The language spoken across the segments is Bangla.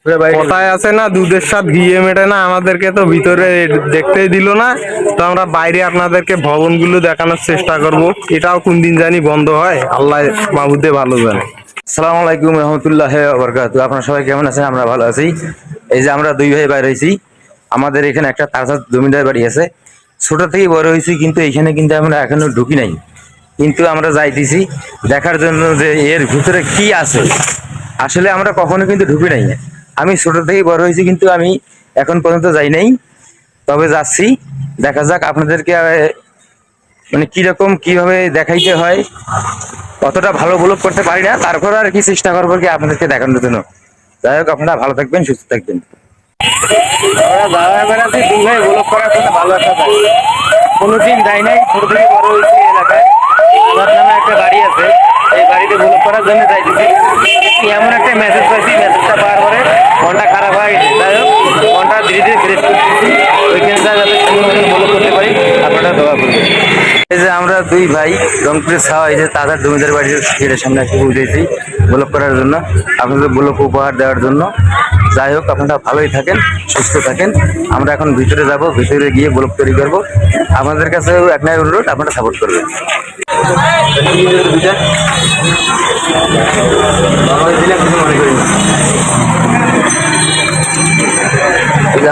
কথায় আছে না, দুধের স্বাদ ঘিয়ে মেটে না। আমাদেরকে তো ভিতরে দেখতেই দিল না, তো আমরা বাইরে আপনাদেরকে ভবনগুলো দেখানোর চেষ্টা করব। এটাও কোন দিন জানি বন্ধ হয়, আল্লাহ মাহবুদে ভালো জানে। আসসালামু আলাইকুম রহমতুল্লাহ বরকাত। আপনারা সবাই কেমন আছেন? আমরা ভালো আছি। এই যে আমরা দুই ভাই বাইর হয়েছি, আমাদের এখানে একটা তাজা জমিদার বাড়ি আছে। ছোট থেকে বড় হয়েছি, কিন্তু এইখানে কিন্তু আমরা এখনো ঢুকি নাই। কিন্তু আমরা যাইতেছি দেখার জন্য যে এর ভিতরে কি আছে। আসলে আমরা কখনো কিন্তু ঢুকি নাই। আমি ছোট থেকে বড় হয়েছি, কিন্তু আমি এখন পর্যন্ত যাই নাই। তবে যাচ্ছি, দেখা যাক আপনাদেরকে মানে কিরকম কিভাবে দেখাইতে হয়। অতটা ভালো ব্লগ করতে পারি না, তারপর আর কি চেষ্টা করবো কি আপনাদেরকে দেখানোর জন্য। যাই হোক, আপনারা ভালো থাকবেন, সুস্থ থাকবেন। ব্লগ করার জন্য ভালো একটা জায়গা, কোনোদিন যাই নাই, ছোট থেকে বড় হয়েছি এলাকায়। আমার নামে একটা বাড়ি আছে, এই বাড়িতে ব্লগ করার জন্য যাইতেছি। এমন একটা মেসেজ পাইছি, মেসেজটা পাওয়ার পরে মনটা খারাপ হয়ে গেছে। যাই হোক, মনটা ধীরে ধীরে ফ্রেশ করতেছি। ওইখানে যাতে সুন্দর মতন ব্লগ করতে পারি, আপনারা দোয়া করবেন। এই যে আমরা দুই ভাই রংপুরের ছাওয়া, এই যে তাদের জমিদার বাড়ির গেটের সামনে একটু পৌঁছেছি ব্লগ করার জন্য, আপনাদের ব্লগ উপহার দেওয়ার জন্য। যাই হোক, আপনারা ভালোই থাকেন, সুস্থ থাকেন। আমরা এখন ভিতরে যাব, ভিতরে গিয়ে ব্লগ তৈরি করবো। আপনাদের কাছে একটাই অনুরোধ, আপনারা সাপোর্ট করবেন।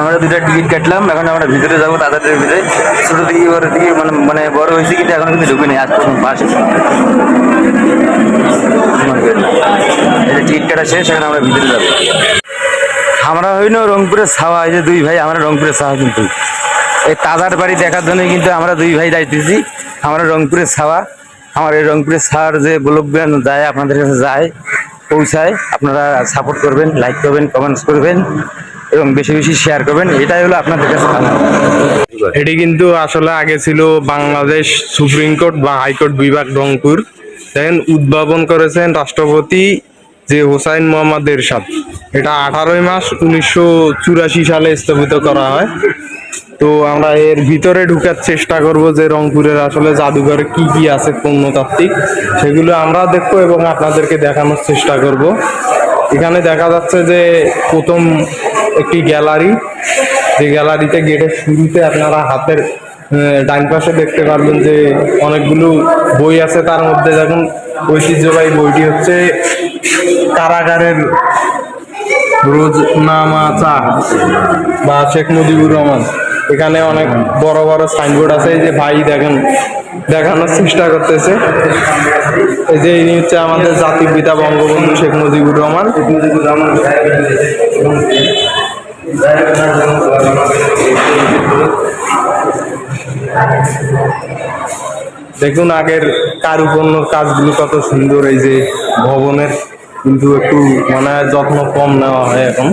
আমরা দুটা টিকিট কাটলাম, এখন আমরা ভিতরে যাবো তাদের ভিতরে। ছোট থেকে বড় দিকে মানে মানে বড় হয়েছে, কিন্তু এখন কিন্তু ঢুকে নেই, আজ প্রথম পাশে টিকিট কাটা শেষ, এখন আমরা ভিতরে যাবো। আমরা হইল রংপুরের ছাওয়া, এই যে দুই ভাই আমরা রংপুরের ছাওয়া, কিন্তু এই তাজার বাড়ি দেখার জন্য কিন্তু আমরা দুই ভাই যাইতেছি। আমরা রংপুরের ছাওয়া, আমার এই রংপুরের ছাওয়ার যে ব্লগগুলো যায় আপনাদের কাছে যায়, পৌঁছায়। আপনারা সাপোর্ট করবেন, লাইক করবেন, কমেন্টস করবেন এবং বেশি বেশি শেয়ার করবেন। এটাই হলো আপনাদের কাছে। এটি কিন্তু আসলে আগে ছিল বাংলাদেশ সুপ্রিম কোর্ট বা হাইকোর্ট বিভাগ রংপুর। দেখেন, উদ্ভাবন করেছেন রাষ্ট্রপতি যে হোসাইন মোহাম্মদ এরশাদ। এটা 18 মাস 1984 সালে স্থাপিত করা হয়। তো আমরা এর ভিতরে ঢুকার চেষ্টা করব যে রংপুরের আসলে জাদুঘরে কি কি আছে প্রত্নতাত্ত্বিক, সেগুলো আমরা দেখবো এবং আপনাদেরকে দেখানোর চেষ্টা করব। এখানে দেখা যাচ্ছে যে প্রথম একটি গ্যালারি, যে গ্যালারিতে গেটের শুরুতে আপনারা হাতের ডান পাশে দেখতে পারবেন যে অনেকগুলো বই আছে। তার মধ্যে দেখুন ঐতিহ্যবাহী বইটি হচ্ছে কারাগারের রোজনামা চার বা শেখ মুজিবুর রহমান। এখানে অনেক বড় বড় সাইনবোর্ড আছে, এই যে ভাই দেখেন দেখানোর চেষ্টা করতেছে। এই যে ইনি হচ্ছে আমাদের জাতির পিতা বঙ্গবন্ধু শেখ মুজিবুর রহমান। দেখুন আগের কারুপণ্যর কাজগুলো কত সুন্দর। এই যে ভবনের কিন্তু একটু মনে হয় যত্ন কম নেওয়া হয় এখন।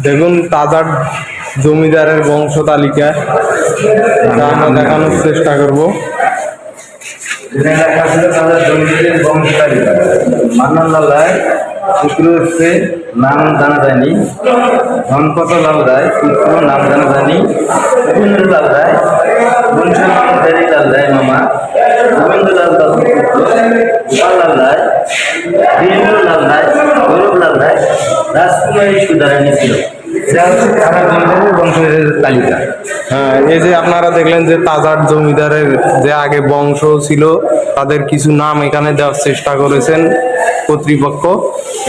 দেখুন তাজার জমিদারের বংশ তালিকা, আমরা দেখানোর চেষ্টা করব। মান্নান রায় পুত্র হচ্ছে নাম জানা যায়নি, ধনপত লাল রায় পুত্র নাম জানা যায়নি, উপেন্দ্রলাল রায় লাল রায় মামা, গোবিন্দলাল দাস পুত্র গোপাল লাল রায়, বীরেন্দ্রলাল রায়, গৌরবলাল রায়, রাজকুমারী সুধারানী ছিল। তালিকা। হ্যাঁ, এই যে আপনারা দেখলেন যে তাজার জমিদারের যে আগে বংশ ছিল তাদের কিছু নাম এখানে দেওয়ার চেষ্টা করেছেন কর্তৃপক্ষ।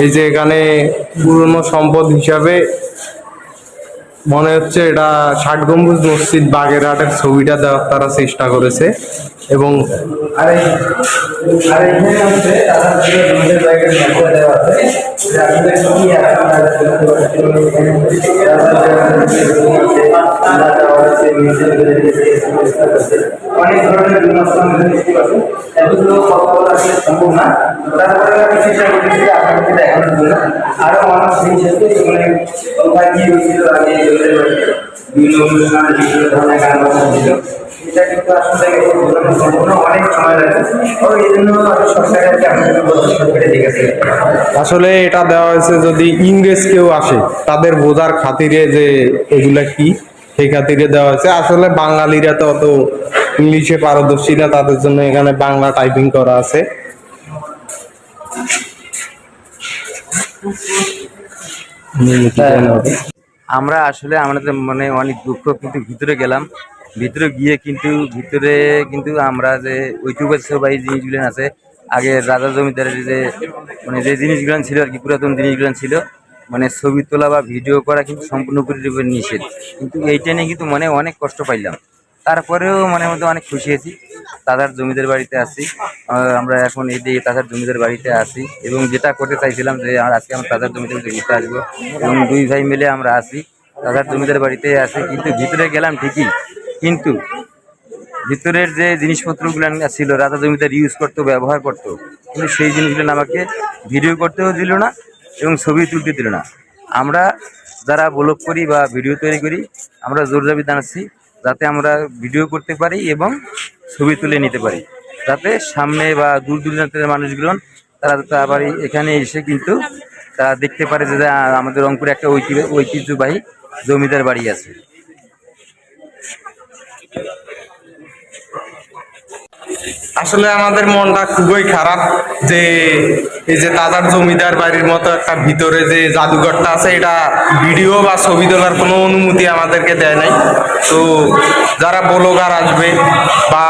এই যে এখানে পুরনো সম্পদ হিসাবে মনে হচ্ছে এটা 60 গম্বুজ মসজিদ বাগেরহাটের ছবিটা দেওয়ার তারা চেষ্টা করেছে। এবং অনেক ধরনের সম্ভব না, তারপরে চেষ্টা করতেছি আপনাদেরকে দেখানোর জন্য। আরো অনেক জিনিস আছে, কোথায় কি হয়েছিল আগে, বিভিন্ন অনুষ্ঠানে বিভিন্ন ধরনের গান বাজনা ছিল। এটা কিন্তু আসলে সম্পূর্ণ অনেক সময় লাগে, এই জন্য সরকারকে আপনাদের সরকারে দেখেছে। আসলে এটা দেওয়া হয়েছে যদি ইংরেজ কেউ আসে তাদের বোঝার খাতিরে যে এগুলা কি, সেই খাতিরে দেওয়া হয়েছে। আসলে বাঙালিরা তো অত ইংলিশে পারদর্শী না, তাদের জন্য এখানে বাংলা টাইপিং করা আছে। আমরা আসলে আমাদের মনে অনেক দুঃখ, কিন্তু ভিতরে গেলাম, ভিতরে গিয়ে কিন্তু আমরা যে ঐতিহ্যবাহী জিনিসগুলো আছে, আগে রাজা জমিদারের যে মানে যে জিনিসগুলো ছিল আর কি, পুরাতন জিনিসগুলো ছিল, মানে ছবি তোলা বা ভিডিও করা কিন্তু সম্পূর্ণরূপে নিষেধ। কিন্তু এইটা নিয়ে কিন্তু মনে অনেক কষ্ট পাইলাম, তারপরেও মনের মধ্যে অনেক খুশি আছি। দাদার জমিদার বাড়িতে আছি, আমরা এখন এই যে দাদার জমিদার বাড়িতে আছি, এবং যেটা করতে চাইছিলাম যে আজকে আমরা দাদার জমিদার বাড়িতে ঘুরতে আসবো, এবং দুই ভাই মিলে আমরা আছি দাদার জমিদার বাড়িতে আছি। কিন্তু ভিতরে গেলাম ঠিকই, কিন্তু ভিতরের যে জিনিসপত্রগুলো ছিল রাজা জমিদার ইউজ করতো, ব্যবহার করতো, কিন্তু সেই জিনিসগুলো আমাকে ভিডিও করতেও দিল না এবং ছবি তুলতে দিল না। আমরা যারা ব্লগ করি বা ভিডিও তৈরি করি, আমরা জোর দাবি জানাচ্ছি যাতে আমরা ভিডিও করতে পারি এবং ছবি তুলে নিতে পারি, যাতে সামনে বা দূর দূরান্তের মানুষগুলো তারা যাতে আবার এখানে এসে কিন্তু তারা দেখতে পারে যে আমাদের রংপুরে একটা ঐতিহ্যবাহী জমিদার বাড়ি আছে। আসলে আমাদের মনটা খুবই খারাপ যে এই যে দাদার জমিদার বাড়ির মতো একটা ভিতরে যে জাদুঘরটা আছে, এটা ভিডিও বা ছবি তোলার কোনো অনুমতি আমাদেরকে দেয় নাই। তো যারা ব্লগার আসবে বা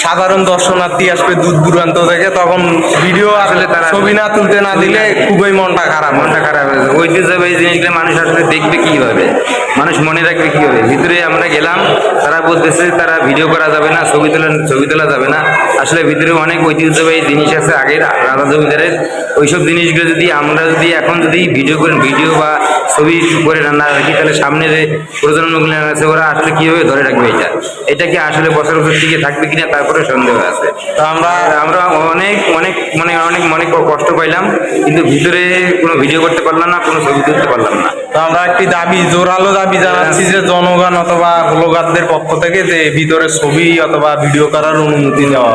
সাধারণ দর্শনার্থী আসবে দূর দূরান্ত থেকে, তখন ভিডিও আসলে তারা ছবি না তুলতে না দিলে খুবই মনটা খারাপ হয়েছে। ঐতিহ্যবাহী জিনিসগুলো মানুষ আসলে দেখবে কিভাবে, মানুষ মনে রাখবে কিভাবে? ভিতরে আমরা গেলাম, তারা বলতেছে তারা ভিডিও করা যাবে না, ছবি তোলা যাবে না। আসলে ভিতরে অনেক ঐতিহ্যবাহী জিনিস আছে আগের রাজা জমিদারের, ওইসব জিনিসগুলো যদি আমরা এখন ভিডিও বা ছবি করে রান্না রাখি, তাহলে সামনে যে প্রজন্মগুলো আছে ওরা আসলে কিভাবে ধরে রাখবে এটা কি আসলে বছর বছর টিকে থাকবে কিনা, তারপরে সন্দেহ আছে। তো আমরা অনেক অনেক মানে অনেক কষ্ট পাইলাম, কিন্তু ভিতরে কোনো ভিডিও করতে পারলাম না, কোনো ছবি তুলতে পারলাম না। তো আমরা একটি জোরালো দাবি জানাচ্ছি যে জনগণ অথবা ব্লগারদের পক্ষ থেকে যে ভিতরে ছবি অথবা ভিডিও করার অনুমতি দেওয়া।